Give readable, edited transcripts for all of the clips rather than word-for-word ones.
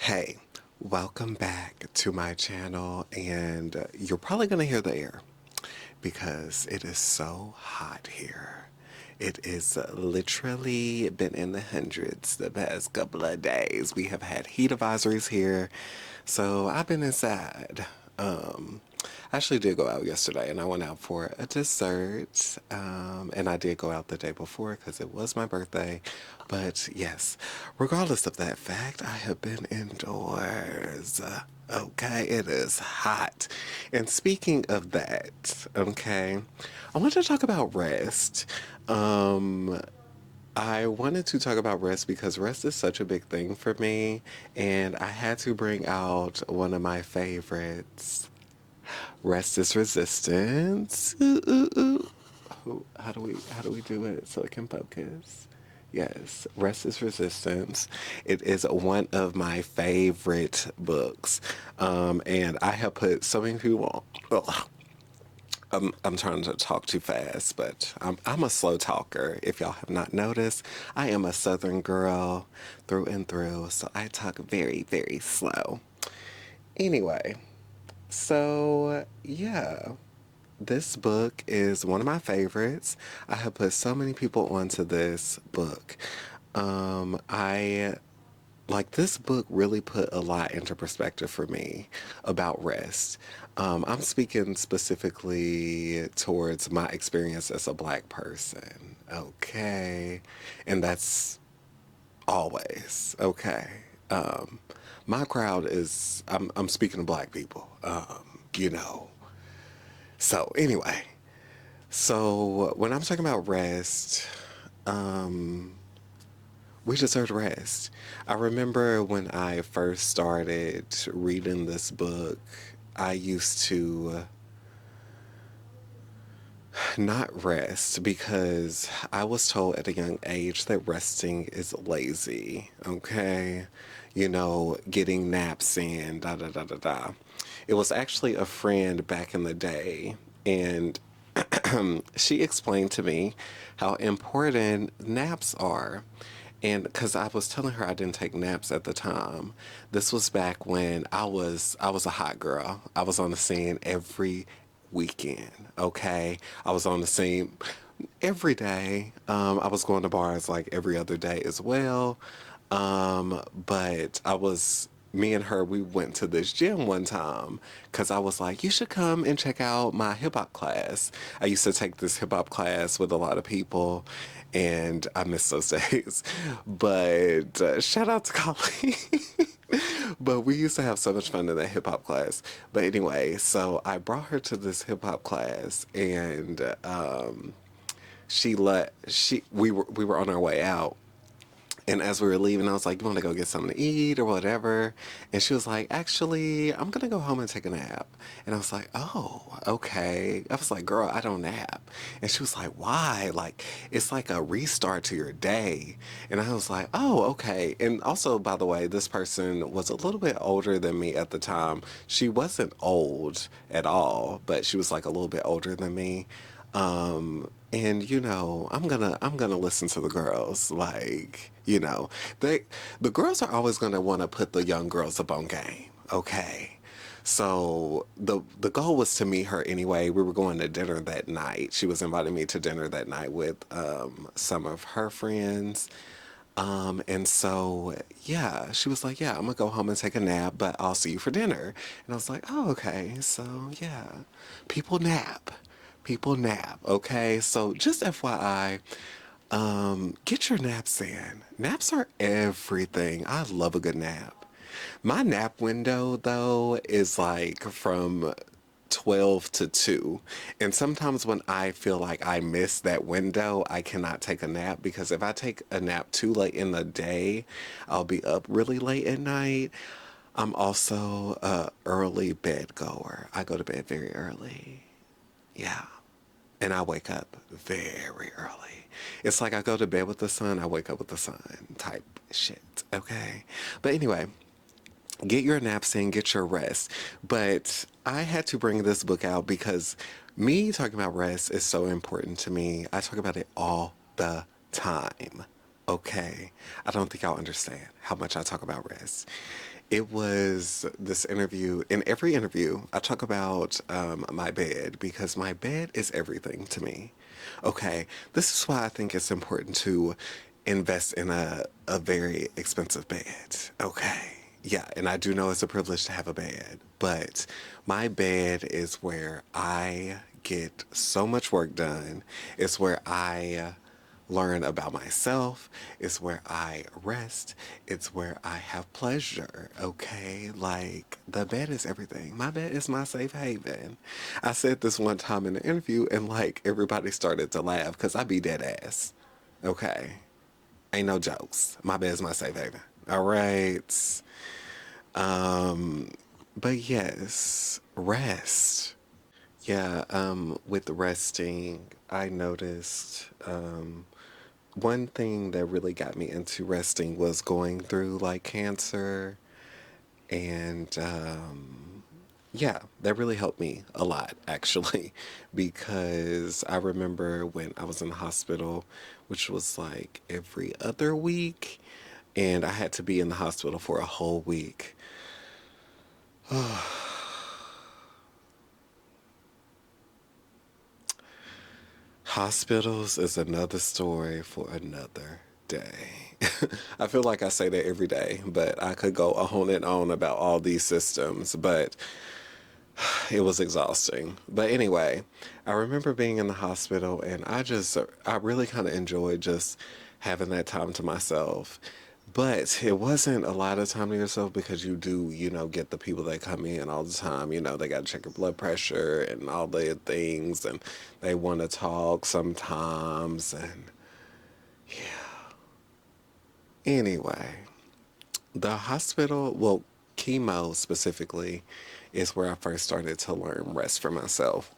Hey, welcome back to my channel, and you're probably going to hear the air because it is so hot here. It is literally been in the hundreds the past couple of days. We have had heat advisories here, so I've been inside. I actually did go out yesterday and I went out for a dessert. And I did go out the day before because it was my birthday. But yes, regardless of that fact, I have been indoors. Okay, it is hot. And speaking of that, okay, I want to talk about rest. Um, I wanted to talk about rest because rest is such a big thing for me, and I had to bring out one of my favorites. Rest is resistance. Ooh, ooh, ooh. How do we do it so it can focus? Yes, Rest is Resistance. It is one of my favorite books. And I have put so many people on. Ugh, I'm trying to talk too fast, but I'm a slow talker. If y'all have not noticed, I am a Southern girl through and through, so I talk very, very slow. Anyway, so yeah, this book is one of my favorites. I have put so many people onto this book. I like this book really put a lot into perspective for me about rest. I'm speaking specifically towards my experience as a black person, okay? And that's always, okay? Um, my crowd is, I'm speaking to black people, you know. So, anyway, so when I'm talking about rest, um, we deserve rest. I remember when I first started reading this book, I used to not rest because I was told at a young age that resting is lazy, okay? You know, getting naps in, da da da da da. It was actually a friend back in the day, and she explained to me how important naps are. And because I was telling her I didn't take naps at the time, this was back when I was a hot girl. I was on the scene every weekend. Okay, I was on the scene every day. I was going to bars like every other day as well. But me and her, we went to this gym one time because I was like, you should come and check out my hip hop class. I used to take this hip hop class with a lot of people, and I miss those days. But shout out to Colleen. But we used to have so much fun in that hip hop class. But anyway, so I brought her to this hip hop class, and we were on our way out, and as we were leaving, I was like, you want to go get something to eat or whatever? And she was like, actually, I'm going to go home and take a nap. And I was like, oh, okay. I was like, girl, I don't nap. And she was like, why? Like, it's like a restart to your day. And I was like, oh, okay. And also, by the way, this person was a little bit older than me at the time. She wasn't old at all, but she was like a little bit older than me. And I'm gonna listen to the girls. Like, the girls are always gonna want to put the young girls up on game. Okay. So the goal was to meet her anyway. We were going to dinner that night. She was inviting me to dinner that night with some of her friends. And so, yeah, she was like, yeah, I'm gonna go home and take a nap, but I'll see you for dinner. And I was like, oh, okay. So, yeah, people nap. People nap, okay? So, just FYI, get your naps in. Naps are everything. I love a good nap. My nap window, though, is like from 12 to 2. And sometimes when I feel like I miss that window, I cannot take a nap because if I take a nap too late in the day, I'll be up really late at night. I'm also a early bed goer. I go to bed very early. Yeah. And I wake up very early. It's like I go to bed with the sun, I wake up with the sun type shit. Okay. But anyway, get your naps in, get your rest. But I had to bring this book out because me talking about rest is so important to me. I talk about it all the time. Okay. I don't think y'all understand how much I talk about rest. It was this interview. In every interview, I talk about my bed because my bed is everything to me. Okay, this is why I think it's important to invest in a very expensive bed. Okay, yeah, and I do know it's a privilege to have a bed, but my bed is where I get so much work done. It's where I learn about myself. It's where I rest. It's where I have pleasure. Okay. Like the bed is everything. My bed is my safe haven. I said this one time in an interview and like everybody started to laugh because I be dead ass. Okay. Ain't no jokes. My bed is my safe haven. All right. Um, but yes, rest. Yeah, with resting, I noticed one thing that really got me into resting was going through like cancer, and yeah, that really helped me a lot actually, because I remember when I was in the hospital, which was like every other week, and I had to be in the hospital for a whole week. Hospitals is another story for another day. I feel like I say that every day, but I could go on and on about all these systems, but it was exhausting. But anyway, I remember being in the hospital and I really kind of enjoyed just having that time to myself. But it wasn't a lot of time to yourself because you do, get the people that come in all the time. They got to check your blood pressure and all the things, and they want to talk sometimes. And yeah. Anyway, the hospital, well, chemo specifically, is where I first started to learn rest for myself.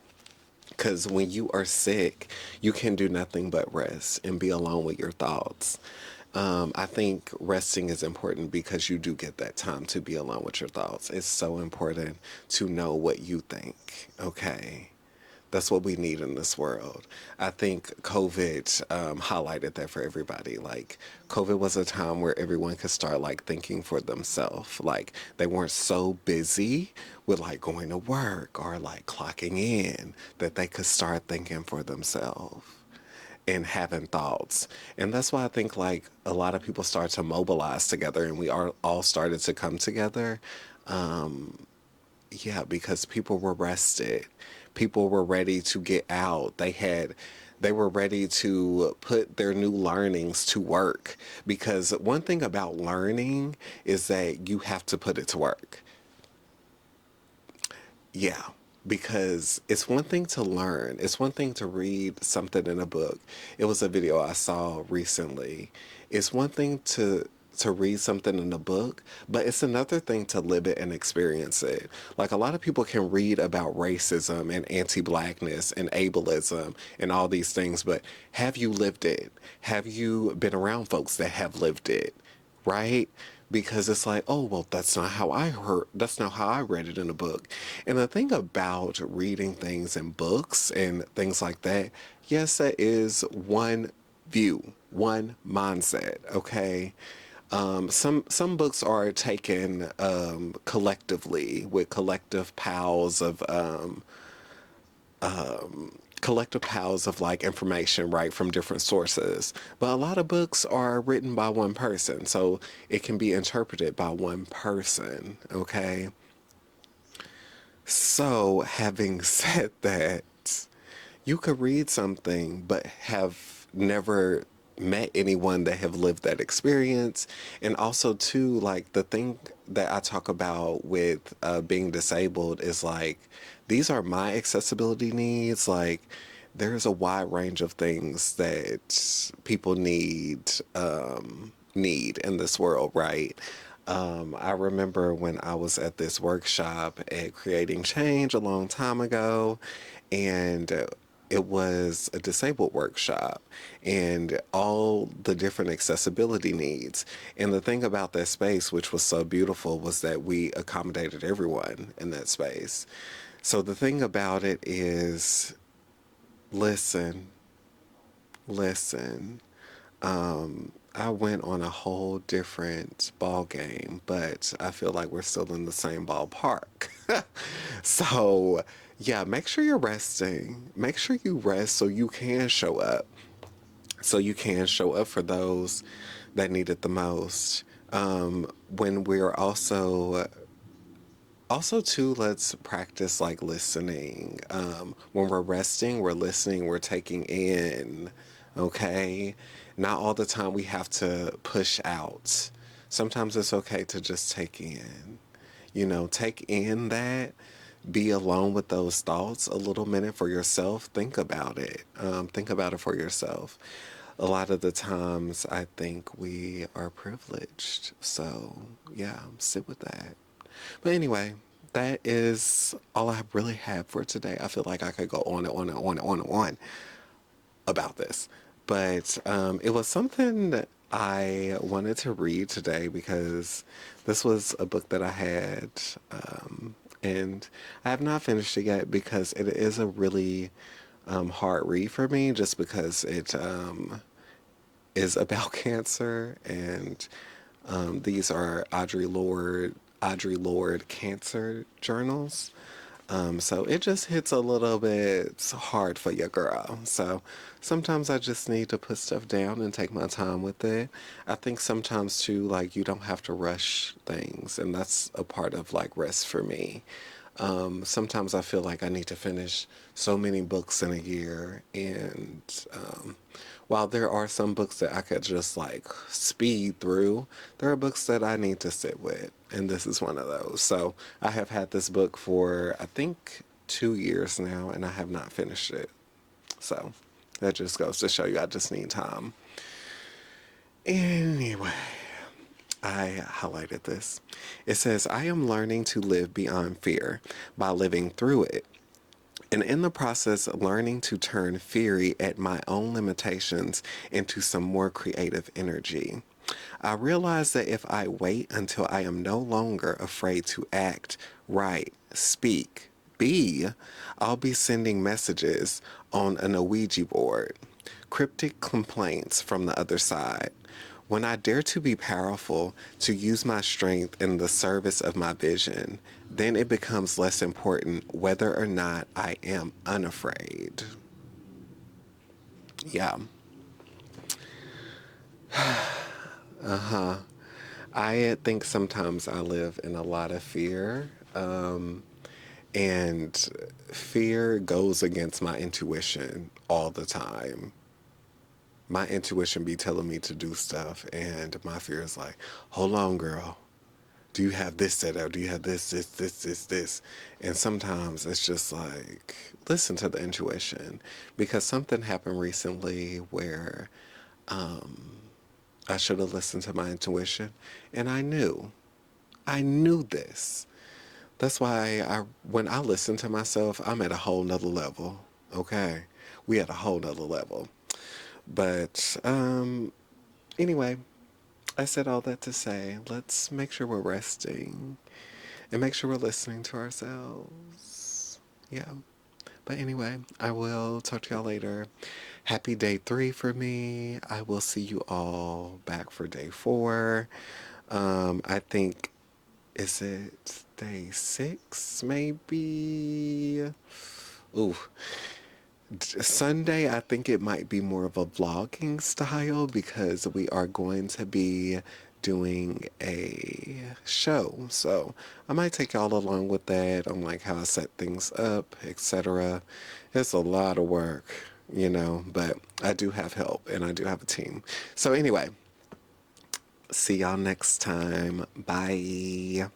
Because when you are sick, you can do nothing but rest and be alone with your thoughts. I think resting is important because you do get that time to be alone with your thoughts. It's so important to know what you think, okay? That's what we need in this world. I think COVID highlighted that for everybody. Like, COVID was a time where everyone could start like thinking for themselves. Like, they weren't so busy with like going to work or like clocking in that they could start thinking for themselves and having thoughts. And that's why I think like a lot of people start to mobilize together and we are all started to come together. Yeah, because people were rested. People were ready to get out. They were ready to put their new learnings to work, because one thing about learning is that you have to put it to work. Yeah, because it's one thing to learn. It's one thing to read something in a book. It was a video I saw recently. It's one thing to read something in a book, but it's another thing to live it and experience it. Like a lot of people can read about racism and anti-blackness and ableism and all these things, but have you lived it? Have you been around folks that have lived it? Right? Because it's like, oh, well, that's not how I read it in a book. And the thing about reading things in books and things like that, yes, that is one view, one mindset, okay? Some books are taken collectively with collective piles of like information, right, from different sources. But a lot of books are written by one person, so it can be interpreted by one person, okay? So, having said that, you could read something but have never met anyone that have lived that experience. And also too, like the thing that I talk about with being disabled is like these are my accessibility needs. Like there's a wide range of things that people need in this world, right? I remember when I was at this workshop at Creating Change a long time ago, and it was a disabled workshop and all the different accessibility needs. And the thing about that space, which was so beautiful, was that we accommodated everyone in that space. So the thing about it is listen, listen. I went on a whole different ball game, but I feel like we're still in the same ballpark. So, yeah, make sure you're resting. Make sure you rest so you can show up. So you can show up for those that need it the most. When we're also too, let's practice like listening. When we're resting, we're listening, we're taking in, okay? Not all the time we have to push out. Sometimes it's okay to just take in. Take in that, be alone with those thoughts a little minute for yourself. Think about it. Think about it for yourself. A lot of the times, I think we are privileged. So, yeah, sit with that. But anyway, that is all I really have for today. I feel like I could go on and on and on and on and on about this. But it was something that I wanted to read today because this was a book that I had, and I have not finished it yet because it is a really hard read for me just because it is about cancer, and these are Audre Lorde cancer journals. So it just hits a little bit hard for your girl. So sometimes I just need to put stuff down and take my time with it. I think sometimes too, like you don't have to rush things, and that's a part of like rest for me. Sometimes I feel like I need to finish so many books in a year, and while there are some books that I could just like speed through, there are books that I need to sit with, and this is one of those. So I have had this book for I think 2 years now, and I have not finished it. So that just goes to show you I just need time. Anyway, I highlighted this. It says, I am learning to live beyond fear by living through it. And in the process, learning to turn fury at my own limitations into some more creative energy. I realize that if I wait until I am no longer afraid to act, write, speak, be, I'll be sending messages on an Ouija board, cryptic complaints from the other side. When I dare to be powerful, to use my strength in the service of my vision, then it becomes less important whether or not I am unafraid. Yeah. I think sometimes I live in a lot of fear. And fear goes against my intuition all the time. My intuition be telling me to do stuff, and my fear is like, hold on, girl. Do you have this set up? Do you have this? And sometimes it's just like, listen to the intuition. Because something happened recently where I should have listened to my intuition, and I knew. I knew this. That's why when I listen to myself, I'm at a whole nother level. Okay? We at a whole nother level. But anyway, I said all that to say, let's make sure we're resting and make sure we're listening to ourselves. Yeah. But anyway, I will talk to y'all later. Happy day 3 for me. I will see you all back for day 4. I think, is it day 6 maybe? Ooh, Sunday, I think it might be more of a vlogging style because we are going to be doing a show. So I might take y'all along with that on like how I set things up, etc. It's a lot of work, but I do have help and I do have a team. So anyway, see y'all next time. Bye.